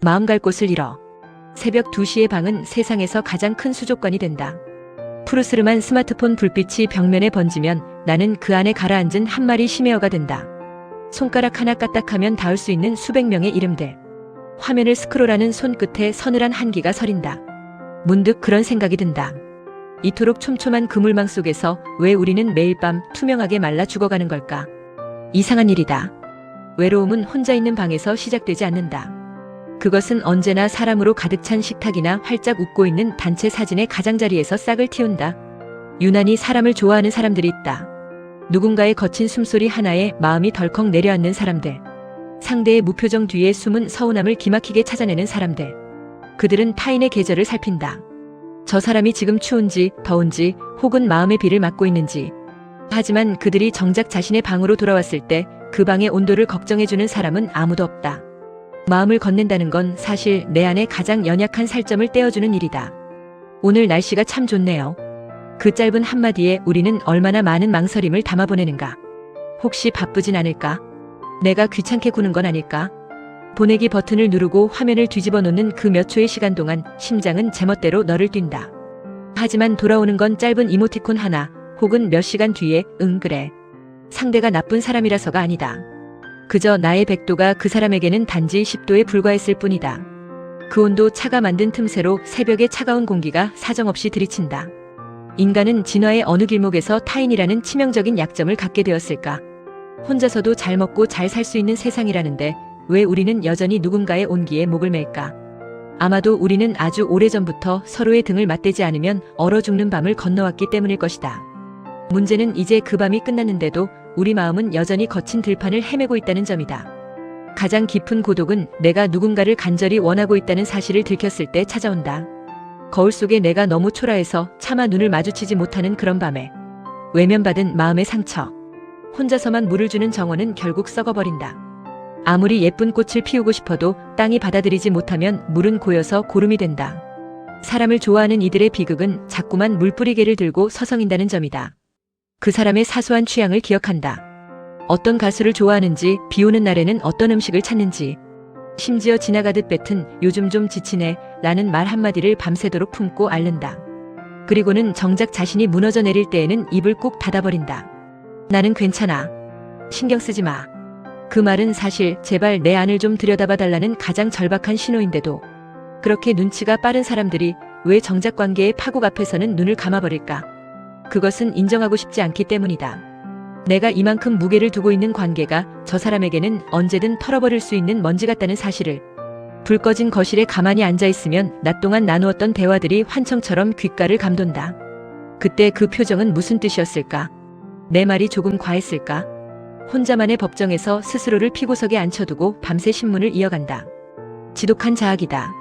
마음 갈 곳을 잃어. 새벽 2시의 방은 세상에서 가장 큰 수족관이 된다. 푸르스름한 스마트폰 불빛이 벽면에 번지면 나는 그 안에 가라앉은 한 마리 심해어가 된다. 손가락 하나 까딱하면 닿을 수 있는 수백 명의 이름들. 화면을 스크롤하는 손끝에 서늘한 한기가 서린다. 문득 그런 생각이 든다. 이토록 촘촘한 그물망 속에서 왜 우리는 매일 밤 투명하게 말라 죽어가는 걸까? 이상한 일이다. 외로움은 혼자 있는 방에서 시작되지 않는다. 그것은 언제나 사람으로 가득 찬 식탁이나 활짝 웃고 있는 단체 사진의 가장자리에서 싹을 틔운다. 유난히 사람을 좋아하는 사람들이 있다. 누군가의 거친 숨소리 하나에 마음이 덜컥 내려앉는 사람들. 상대의 무표정 뒤에 숨은 서운함을 기막히게 찾아내는 사람들. 그들은 타인의 계절을 살핀다. 저 사람이 지금 추운지 더운지 혹은 마음의 비를 맞고 있는지. 하지만 그들이 정작 자신의 방으로 돌아왔을 때 그 방의 온도를 걱정해주는 사람은 아무도 없다. 마음을 건넨다는 건 사실 내 안에 가장 연약한 살점을 떼어주는 일이다. 오늘 날씨가 참 좋네요. 그 짧은 한마디에 우리는 얼마나 많은 망설임을 담아보내는가. 혹시 바쁘진 않을까? 내가 귀찮게 구는 건 아닐까? 보내기 버튼을 누르고 화면을 뒤집어 놓는 그 몇 초의 시간 동안 심장은 제멋대로 너를 뛴다. 하지만 돌아오는 건 짧은 이모티콘 하나 혹은 몇 시간 뒤에 응 그래. 상대가 나쁜 사람이라서가 아니다. 그저 나의 100도가 그 사람에게는 단지 10도에 불과했을 뿐이다. 그 온도 차가 만든 틈새로 새벽의 차가운 공기가 사정없이 들이친다. 인간은 진화의 어느 길목에서 타인이라는 치명적인 약점을 갖게 되었을까? 혼자서도 잘 먹고 잘 살 수 있는 세상이라는데 왜 우리는 여전히 누군가의 온기에 목을 맬까? 아마도 우리는 아주 오래전부터 서로의 등을 맞대지 않으면 얼어 죽는 밤을 건너왔기 때문일 것이다. 문제는 이제 그 밤이 끝났는데도 우리 마음은 여전히 거친 들판을 헤매고 있다는 점이다. 가장 깊은 고독은 내가 누군가를 간절히 원하고 있다는 사실을 들켰을 때 찾아온다. 거울 속에 내가 너무 초라해서 차마 눈을 마주치지 못하는 그런 밤에 외면받은 마음의 상처. 혼자서만 물을 주는 정원은 결국 썩어버린다. 아무리 예쁜 꽃을 피우고 싶어도 땅이 받아들이지 못하면 물은 고여서 고름이 된다. 사람을 좋아하는 이들의 비극은 자꾸만 물뿌리개를 들고 서성인다는 점이다. 그 사람의 사소한 취향을 기억한다. 어떤 가수를 좋아하는지, 비 오는 날에는 어떤 음식을 찾는지, 심지어 지나가듯 뱉은 요즘 좀 지치네 라는 말 한마디를 밤새도록 품고 앓는다. 그리고는 정작 자신이 무너져 내릴 때에는 입을 꼭 닫아버린다. 나는 괜찮아. 신경 쓰지 마. 그 말은 사실 제발 내 안을 좀 들여다봐 달라는 가장 절박한 신호인데도 그렇게 눈치가 빠른 사람들이 왜 정작 관계의 파국 앞에서는 눈을 감아버릴까? 그것은 인정하고 싶지 않기 때문이다. 내가 이만큼 무게를 두고 있는 관계가 저 사람에게는 언제든 털어버릴 수 있는 먼지 같다는 사실을. 불 꺼진 거실에 가만히 앉아있으면 낮 동안 나누었던 대화들이 환청처럼 귓가를 감돈다. 그때 그 표정은 무슨 뜻이었을까? 내 말이 조금 과했을까? 혼자만의 법정에서 스스로를 피고석에 앉혀두고 밤새 신문을 이어간다. 지독한 자학이다.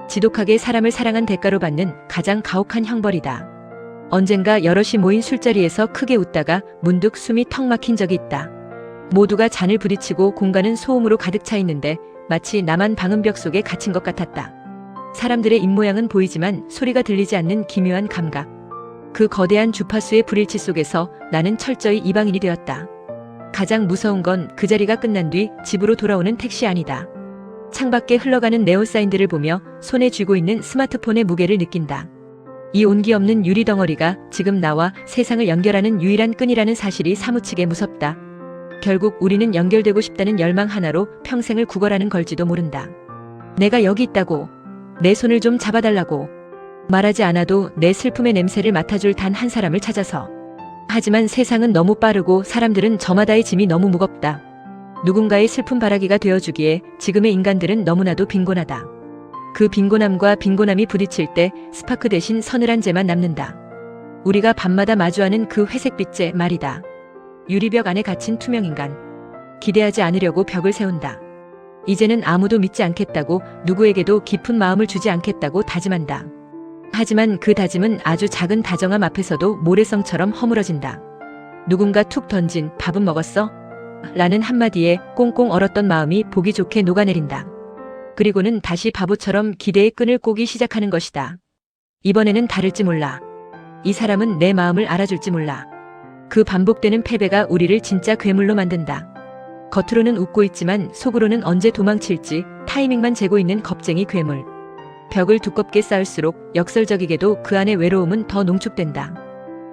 지독하게 사람을 사랑한 대가로 받는 가장 가혹한 형벌이다. 언젠가 여럿이 모인 술자리에서 크게 웃다가 문득 숨이 턱 막힌 적이 있다. 모두가 잔을 부딪히고 공간은 소음으로 가득 차 있는데 마치 나만 방음벽 속에 갇힌 것 같았다. 사람들의 입모양은 보이지만 소리가 들리지 않는 기묘한 감각. 그 거대한 주파수의 불일치 속에서 나는 철저히 이방인이 되었다. 가장 무서운 건 그 자리가 끝난 뒤 집으로 돌아오는 택시 아니다. 창밖에 흘러가는 네온사인들을 보며 손에 쥐고 있는 스마트폰의 무게를 느낀다. 이 온기 없는 유리 덩어리가 지금 나와 세상을 연결하는 유일한 끈이라는 사실이 사무치게 무섭다. 결국 우리는 연결되고 싶다는 열망 하나로 평생을 구걸하는 걸지도 모른다. 내가 여기 있다고, 내 손을 좀 잡아달라고, 말하지 않아도 내 슬픔의 냄새를 맡아줄 단 한 사람을 찾아서. 하지만 세상은 너무 빠르고 사람들은 저마다의 짐이 너무 무겁다. 누군가의 슬픈 바라기가 되어주기에 지금의 인간들은 너무나도 빈곤하다. 그 빈곤함과 빈곤함이 부딪힐 때 스파크 대신 서늘한 재만 남는다. 우리가 밤마다 마주하는 그 회색빛재 말이다. 유리벽 안에 갇힌 투명인간. 기대하지 않으려고 벽을 세운다. 이제는 아무도 믿지 않겠다고, 누구에게도 깊은 마음을 주지 않겠다고 다짐한다. 하지만 그 다짐은 아주 작은 다정함 앞에서도 모래성처럼 허물어진다. 누군가 툭 던진 밥은 먹었어? 라는 한마디에 꽁꽁 얼었던 마음이 보기 좋게 녹아내린다. 그리고는 다시 바보처럼 기대의 끈을 꼬기 시작하는 것이다. 이번에는 다를지 몰라. 이 사람은 내 마음을 알아줄지 몰라. 그 반복되는 패배가 우리를 진짜 괴물로 만든다. 겉으로는 웃고 있지만 속으로는 언제 도망칠지, 타이밍만 재고 있는 겁쟁이 괴물. 벽을 두껍게 쌓을수록 역설적이게도 그 안의 외로움은 더 농축된다.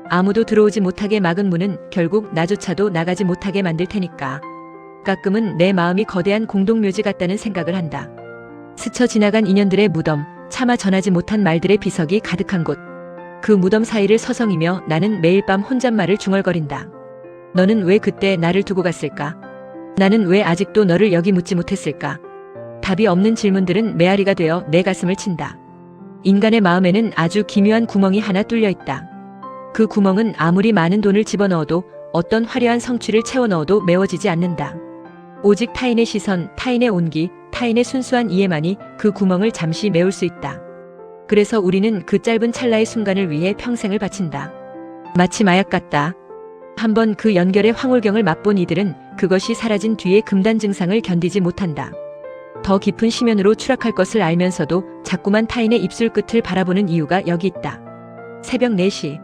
아무도 들어오지 못하게 막은 문은 결국 나조차도 나가지 못하게 만들 테니까. 가끔은 내 마음이 거대한 공동묘지 같다는 생각을 한다. 스쳐 지나간 인연들의 무덤, 차마 전하지 못한 말들의 비석이 가득한 곳. 그 무덤 사이를 서성이며 나는 매일 밤 혼잣말을 중얼거린다. 너는 왜 그때 나를 두고 갔을까? 나는 왜 아직도 너를 여기 묻지 못했을까? 답이 없는 질문들은 메아리가 되어 내 가슴을 친다. 인간의 마음에는 아주 기묘한 구멍이 하나 뚫려 있다. 그 구멍은 아무리 많은 돈을 집어넣어도 어떤 화려한 성취를 채워넣어도 메워지지 않는다. 오직 타인의 시선, 타인의 온기, 타인의 순수한 이해만이 그 구멍을 잠시 메울 수 있다. 그래서 우리는 그 짧은 찰나의 순간을 위해 평생을 바친다. 마치 마약 같다. 한번 그 연결의 황홀경을 맛본 이들은 그것이 사라진 뒤의 금단 증상을 견디지 못한다. 더 깊은 심연으로 추락할 것을 알면서도 자꾸만 타인의 입술 끝을 바라보는 이유가 여기 있다. 새벽 4시.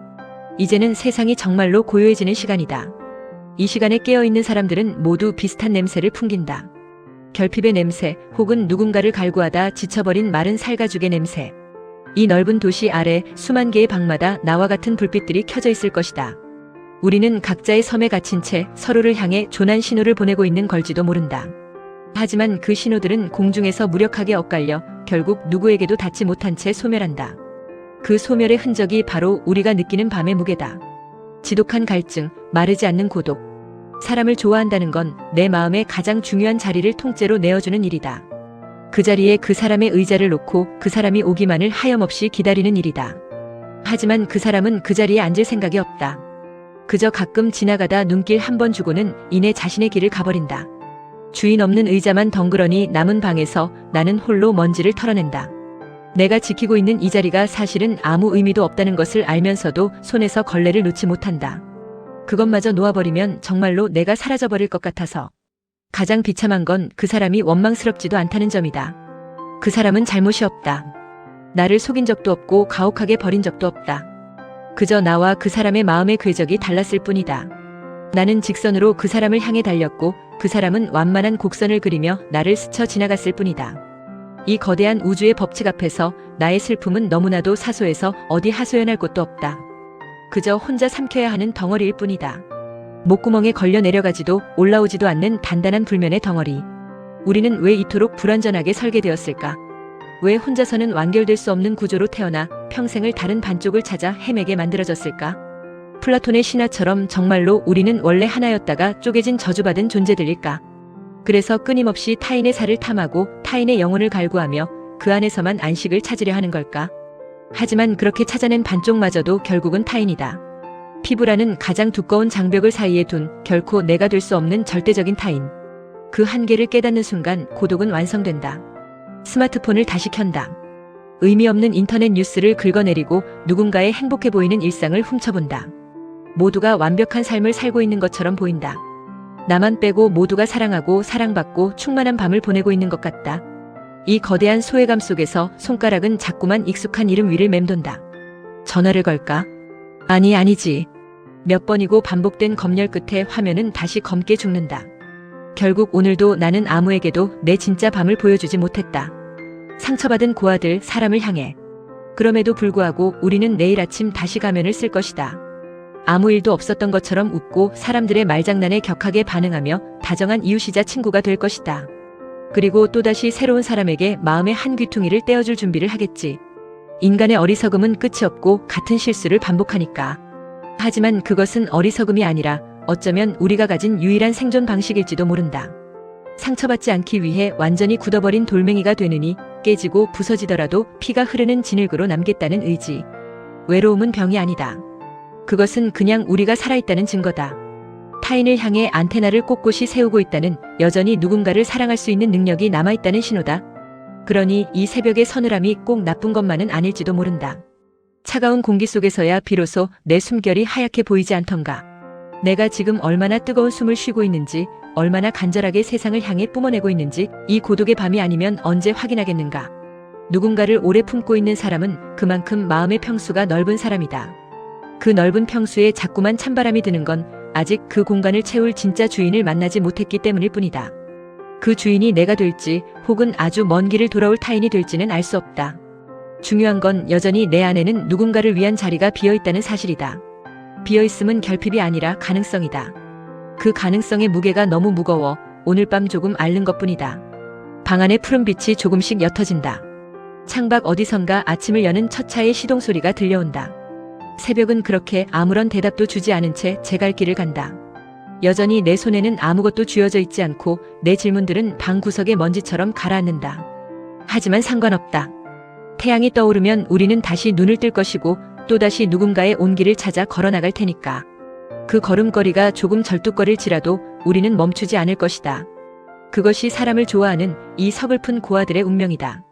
이제는 세상이 정말로 고요해지는 시간이다. 이 시간에 깨어있는 사람들은 모두 비슷한 냄새를 풍긴다. 결핍의 냄새, 혹은 누군가를 갈구하다 지쳐버린 마른 살가죽의 냄새. 이 넓은 도시 아래 수만 개의 방마다 나와 같은 불빛들이 켜져 있을 것이다. 우리는 각자의 섬에 갇힌 채 서로를 향해 조난 신호를 보내고 있는 걸지도 모른다. 하지만 그 신호들은 공중에서 무력하게 엇갈려 결국 누구에게도 닿지 못한 채 소멸한다. 그 소멸의 흔적이 바로 우리가 느끼는 밤의 무게다. 지독한 갈증, 마르지 않는 고독. 사람을 좋아한다는 건 내 마음의 가장 중요한 자리를 통째로 내어주는 일이다. 그 자리에 그 사람의 의자를 놓고 그 사람이 오기만을 하염없이 기다리는 일이다. 하지만 그 사람은 그 자리에 앉을 생각이 없다. 그저 가끔 지나가다 눈길 한 번 주고는 이내 자신의 길을 가버린다. 주인 없는 의자만 덩그러니 남은 방에서 나는 홀로 먼지를 털어낸다. 내가 지키고 있는 이 자리가 사실은 아무 의미도 없다는 것을 알면서도 손에서 걸레를 놓지 못한다. 그것마저 놓아버리면 정말로 내가 사라져버릴 것 같아서. 가장 비참한 건 그 사람이 원망스럽지도 않다는 점이다. 그 사람은 잘못이 없다. 나를 속인 적도 없고 가혹하게 버린 적도 없다. 그저 나와 그 사람의 마음의 궤적이 달랐을 뿐이다. 나는 직선으로 그 사람을 향해 달렸고 그 사람은 완만한 곡선을 그리며 나를 스쳐 지나갔을 뿐이다. 이 거대한 우주의 법칙 앞에서 나의 슬픔은 너무나도 사소해서 어디 하소연할 곳도 없다. 그저 혼자 삼켜야 하는 덩어리일 뿐이다. 목구멍에 걸려 내려가지도 올라오지도 않는 단단한 불면의 덩어리. 우리는 왜 이토록 불완전하게 설계되었을까? 왜 혼자서는 완결될 수 없는 구조로 태어나 평생을 다른 반쪽을 찾아 헤매게 만들어졌을까? 플라톤의 신화처럼 정말로 우리는 원래 하나였다가 쪼개진 저주받은 존재들일까? 그래서 끊임없이 타인의 살을 탐하고 타인의 영혼을 갈구하며 그 안에서만 안식을 찾으려 하는 걸까? 하지만 그렇게 찾아낸 반쪽마저도 결국은 타인이다. 피부라는 가장 두꺼운 장벽을 사이에 둔 결코 내가 될 수 없는 절대적인 타인. 그 한계를 깨닫는 순간 고독은 완성된다. 스마트폰을 다시 켠다. 의미 없는 인터넷 뉴스를 긁어내리고 누군가의 행복해 보이는 일상을 훔쳐본다. 모두가 완벽한 삶을 살고 있는 것처럼 보인다. 나만 빼고 모두가 사랑하고 사랑받고 충만한 밤을 보내고 있는 것 같다. 이 거대한 소외감 속에서 손가락은 자꾸만 익숙한 이름 위를 맴돈다. 전화를 걸까? 아니지. 몇 번이고 반복된 검열 끝에 화면은 다시 검게 죽는다. 결국 오늘도 나는 아무에게도 내 진짜 밤을 보여주지 못했다. 상처받은 고아들, 사람을 향해. 그럼에도 불구하고 우리는 내일 아침 다시 가면을 쓸 것이다. 아무 일도 없었던 것처럼 웃고 사람들의 말장난에 격하게 반응하며 다정한 이웃이자 친구가 될 것이다. 그리고 또다시 새로운 사람에게 마음의 한 귀퉁이를 떼어줄 준비를 하겠지. 인간의 어리석음은 끝이 없고 같은 실수를 반복하니까. 하지만 그것은 어리석음이 아니라 어쩌면 우리가 가진 유일한 생존 방식일지도 모른다. 상처받지 않기 위해 완전히 굳어버린 돌멩이가 되느니 깨지고 부서지더라도 피가 흐르는 진흙으로 남겠다는 의지. 외로움은 병이 아니다. 그것은 그냥 우리가 살아있다는 증거다. 타인을 향해 안테나를 꼿꼿이 세우고 있다는, 여전히 누군가를 사랑할 수 있는 능력이 남아있다는 신호다. 그러니 이 새벽의 서늘함이 꼭 나쁜 것만은 아닐지도 모른다. 차가운 공기 속에서야 비로소 내 숨결이 하얗게 보이지 않던가. 내가 지금 얼마나 뜨거운 숨을 쉬고 있는지, 얼마나 간절하게 세상을 향해 뿜어내고 있는지 이 고독의 밤이 아니면 언제 확인하겠는가. 누군가를 오래 품고 있는 사람은 그만큼 마음의 평수가 넓은 사람이다. 그 넓은 평수에 자꾸만 찬바람이 드는 건 아직 그 공간을 채울 진짜 주인을 만나지 못했기 때문일 뿐이다. 그 주인이 내가 될지 혹은 아주 먼 길을 돌아올 타인이 될지는 알 수 없다. 중요한 건 여전히 내 안에는 누군가를 위한 자리가 비어있다는 사실이다. 비어있음은 결핍이 아니라 가능성이다. 그 가능성의 무게가 너무 무거워 오늘 밤 조금 앓는 것뿐이다. 방 안의 푸른 빛이 조금씩 옅어진다. 창밖 어디선가 아침을 여는 첫 차의 시동 소리가 들려온다. 새벽은 그렇게 아무런 대답도 주지 않은 채 제 갈 길을 간다. 여전히 내 손에는 아무것도 쥐어져 있지 않고 내 질문들은 방 구석의 먼지처럼 가라앉는다. 하지만 상관없다. 태양이 떠오르면 우리는 다시 눈을 뜰 것이고 또다시 누군가의 온기를 찾아 걸어나갈 테니까. 그 걸음걸이가 조금 절뚝거릴지라도 우리는 멈추지 않을 것이다. 그것이 사람을 좋아하는 이 서글픈 고아들의 운명이다.